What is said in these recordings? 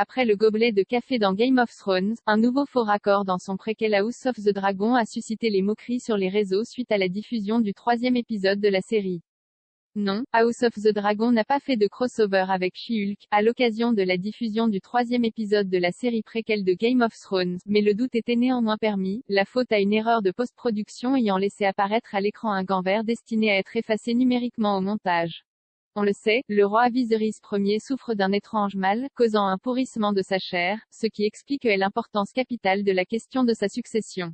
Après le gobelet de café dans Game of Thrones, un nouveau faux raccord dans son préquel House of the Dragon a suscité les moqueries sur les réseaux suite à la diffusion du 3e épisode de la série. Non, House of the Dragon n'a pas fait de crossover avec She-Hulk, à l'occasion de la diffusion du 3e épisode de la série préquelle de Game of Thrones, mais le doute était néanmoins permis, la faute à une erreur de post-production ayant laissé apparaître à l'écran un gant vert destiné à être effacé numériquement au montage. On le sait, le roi Viserys Ier souffre d'un étrange mal, causant un pourrissement de sa chair, ce qui explique l'importance capitale de la question de sa succession.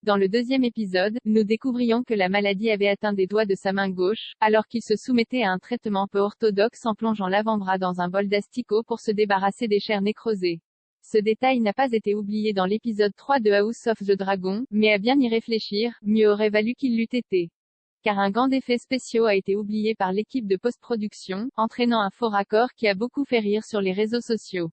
Dans le 2e épisode, nous découvrions que la maladie avait atteint des doigts de sa main gauche, alors qu'il se soumettait à un traitement peu orthodoxe en plongeant l'avant-bras dans un bol d'asticot pour se débarrasser des chairs nécrosées. Ce détail n'a pas été oublié dans l'épisode 3 de House of the Dragon, mais à bien y réfléchir, mieux aurait valu qu'il l'eût été. Car un gant d'effets spéciaux a été oublié par l'équipe de post-production, entraînant un faux raccord qui a beaucoup fait rire sur les réseaux sociaux.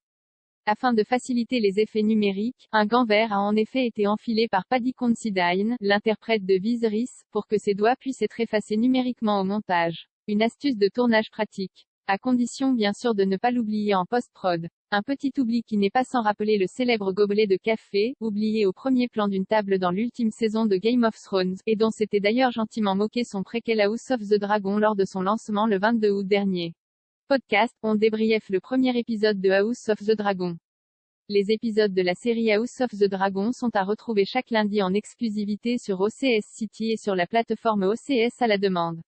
Afin de faciliter les effets numériques, un gant vert a en effet été enfilé par Paddy Considine, l'interprète de Viserys, pour que ses doigts puissent être effacés numériquement au montage. Une astuce de tournage pratique. À condition bien sûr de ne pas l'oublier en post-prod. Un petit oubli qui n'est pas sans rappeler le célèbre gobelet de café, oublié au premier plan d'une table dans l'ultime saison de Game of Thrones, et dont s'était d'ailleurs gentiment moqué son préquel House of the Dragon lors de son lancement le 22 août dernier. Podcast, on débriefe le premier épisode de House of the Dragon. Les épisodes de la série House of the Dragon sont à retrouver chaque lundi en exclusivité sur OCS City et sur la plateforme OCS à la demande.